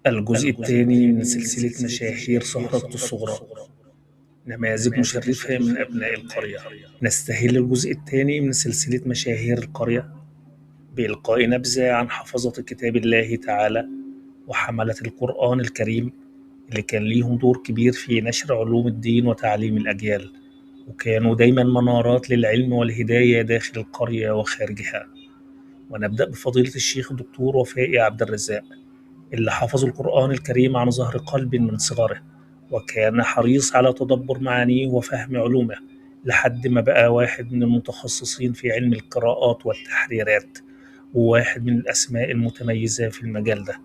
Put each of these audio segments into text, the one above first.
الجزء الثاني من سلسلة مشاهير سهرة الصغرى، نماذج مشرفة من أبناء القرية. نستهل الجزء الثاني من سلسلة مشاهير القرية بإلقاء نبذة عن حفظة كتاب الله تعالى وحملة القرآن الكريم اللي كان ليهم دور كبير في نشر علوم الدين وتعليم الأجيال، وكانوا دايما منارات للعلم والهداية داخل القرية وخارجها. ونبدأ بفضيلة الشيخ الدكتور وفائي عبد الرزاق، اللي حفظ القرآن الكريم عن ظهر قلب من صغره، وكان حريص على تدبر معانيه وفهم علومه لحد ما بقى واحد من المتخصصين في علم القراءات والتحريرات، وواحد من الأسماء المتميزة في المجال ده.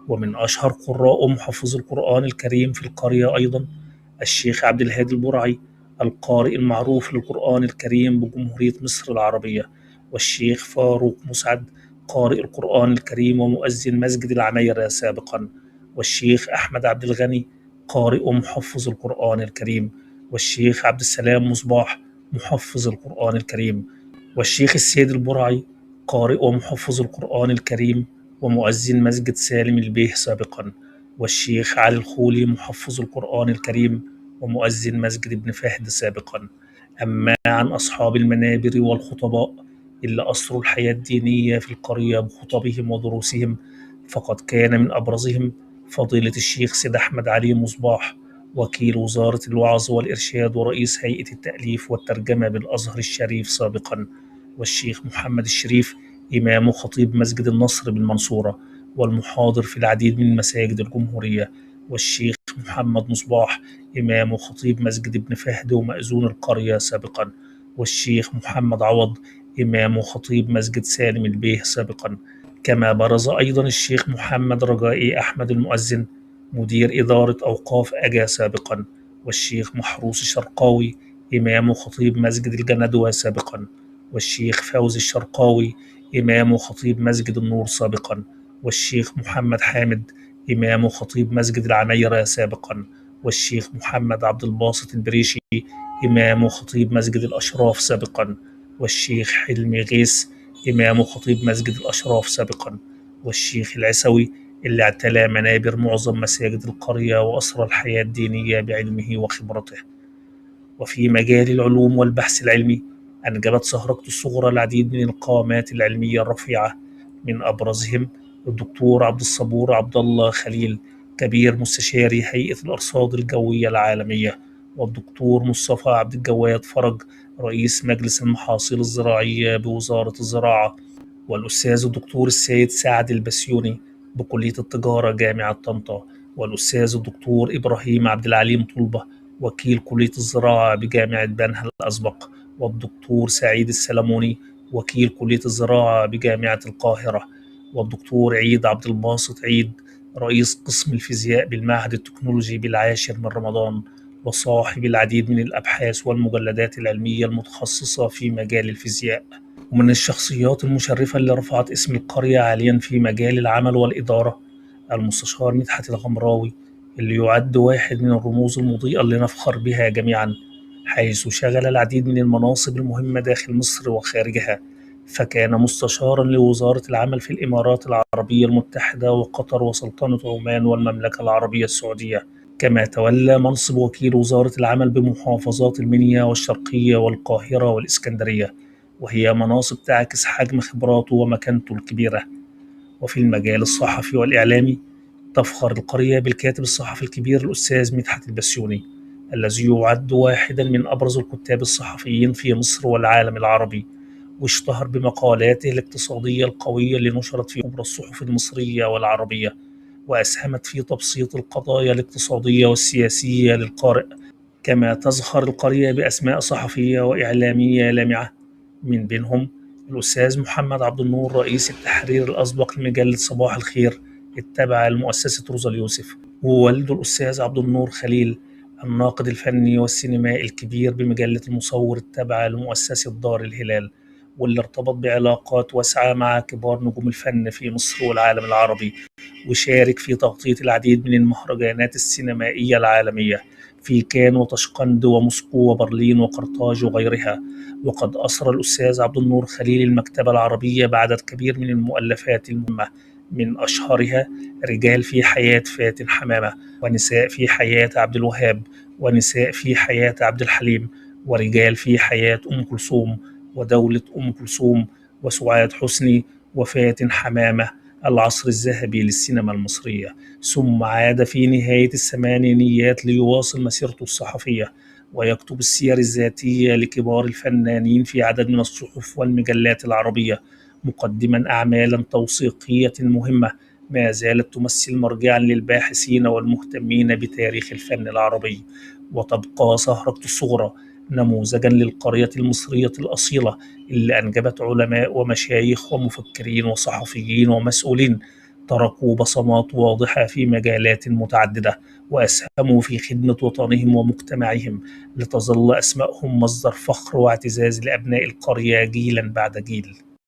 ومن أشهر قراء محفظ القرآن الكريم في القرية أيضا الشيخ عبد الهادي البرعي، القارئ المعروف للقرآن الكريم بجمهورية مصر العربية، والشيخ فاروق مسعد، قارئ القرآن الكريم ومؤذن مسجد العمايرة سابقا، والشيخ أحمد عبد الغني، قارئ ومحفظ القرآن الكريم، والشيخ عبد السلام مصباح، محفظ القرآن الكريم، والشيخ السيد البرعي، قارئ ومحفظ القرآن الكريم ومؤذن مسجد سالم البيه سابقا، والشيخ علي الخولي، محفظ القرآن الكريم ومؤذن مسجد ابن فهد سابقا. أما عن أصحاب المنابر والخطباء اللي أسروا الحياة الدينية في القرية بخطبهم ودروسهم، فقد كان من أبرزهم فضيلة الشيخ سيد أحمد علي مصباح، وكيل وزارة الوعظ والإرشاد ورئيس هيئة التأليف والترجمة بالأزهر الشريف سابقا، والشيخ محمد الشريف، إمام وخطيب مسجد النصر بالمنصورة والمحاضر في العديد من مساجد الجمهورية، والشيخ محمد مصباح، إمام وخطيب مسجد ابن فهد ومأذون القرية سابقا، والشيخ محمد عوض، إمام وخطيب مسجد سالم البيه سابقا. كما برز أيضا الشيخ محمد رجائي أحمد المؤذن، مدير إدارة أوقاف أجا سابقا، والشيخ محروس الشرقاوي، إمام وخطيب مسجد الجندوة سابقا، والشيخ فوزي الشرقاوي، إمام وخطيب مسجد النور سابقا، والشيخ محمد حامد، إمام وخطيب مسجد العمايرة سابقا، والشيخ محمد عبد الباسط البريشي، إمام وخطيب مسجد الأشراف سابقا، والشيخ حلمي غيث، إمام وخطيب مسجد الأشراف سابقا، والشيخ العسوي اللي اعتلى منابر معظم مساجد القرية وأسرى الحياة الدينية بعلمه وخبرته. وفي مجال العلوم والبحث العلمي أنجبت سهرة الصغرى العديد من القامات العلمية الرفيعة، من أبرزهم الدكتور عبد الصبور عبد الله خليل، كبير مستشاري هيئة الأرصاد الجوية العالمية، والدكتور مصطفى عبد الجواد فرج، رئيس مجلس المحاصيل الزراعية بوزارة الزراعة، والأستاذ الدكتور السيد سعد البسيوني بكلية التجارة جامعة طنطا، والأستاذ الدكتور إبراهيم عبد العليم طلبة، وكيل كلية الزراعة بجامعة بنها الأسبق، والدكتور سعيد السلموني، وكيل كلية الزراعة بجامعة القاهرة، والدكتور عيد عبد الباسط عيد، رئيس قسم الفيزياء بالمعهد التكنولوجي بالعاشر من رمضان، وصاحب العديد من الأبحاث والمجلدات العلمية المتخصصة في مجال الفيزياء. ومن الشخصيات المشرفة اللي رفعت اسم القرية عاليا في مجال العمل والإدارة المستشار مدحت الغمراوي، اللي يعد واحد من الرموز المضيئة اللي نفخر بها جميعا، حيث شغل العديد من المناصب المهمة داخل مصر وخارجها. فكان مستشارا لوزارة العمل في الإمارات العربية المتحدة وقطر وسلطنة عمان والمملكة العربية السعودية، كما تولى منصب وكيل وزارة العمل بمحافظات المنيا والشرقية والقاهرة والإسكندرية، وهي مناصب تعكس حجم خبراته ومكانته الكبيرة. وفي المجال الصحفي والإعلامي تفخر القرية بالكاتب الصحفي الكبير الأستاذ مدحت البسيوني، الذي يعد واحدا من أبرز الكتاب الصحفيين في مصر والعالم العربي، واشتهر بمقالاته الاقتصادية القوية اللي نشرت في كبرى الصحف المصرية والعربية، وأسهمت في تبسيط القضايا الاقتصادية والسياسية للقارئ. كما تزخر القرية بأسماء صحفية وإعلامية لامعة، من بينهم الأستاذ محمد عبد النور، رئيس التحرير الأسبق لمجلة صباح الخير التابعة لمؤسسة روزا اليوسف، ووالده الأستاذ عبد النور خليل، الناقد الفني والسينمائي الكبير بمجلة المصور التابعة لمؤسسة دار الهلال، واللي ارتبط بعلاقات واسعة مع كبار نجوم الفن في مصر والعالم العربي، وشارك في تغطية العديد من المهرجانات السينمائية العالمية في كان وطشقند وموسكو وبرلين وقرطاج وغيرها. وقد أسرى الأستاذ عبد النور خليل المكتبة العربية بعدد كبير من المؤلفات المهمة، من أشهرها رجال في حياة فاتن حمامة، ونساء في حياة عبد الوهاب، ونساء في حياة عبد الحليم، ورجال في حياة أم كلثوم، ودولة أم كلثوم، وسعاد حسني، وفاتن حمامة، العصر الذهبي للسينما المصرية. ثم عاد في نهاية الثمانينيات ليواصل مسيرته الصحفية، ويكتب السير الذاتية لكبار الفنانين في عدد من الصحف والمجلات العربية، مقدما أعمالا توثيقية مهمة ما زالت تمثل مرجعا للباحثين والمهتمين بتاريخ الفن العربي. وتبقى سهرة الصغرى نموذجا للقرية المصرية الأصيلة اللي أنجبت علماء ومشايخ ومفكرين وصحفيين ومسؤولين تركوا بصمات واضحة في مجالات متعددة، وأسهموا في خدمة وطنهم ومجتمعهم، لتظل أسمائهم مصدر فخر واعتزاز لأبناء القرية جيلا بعد جيل.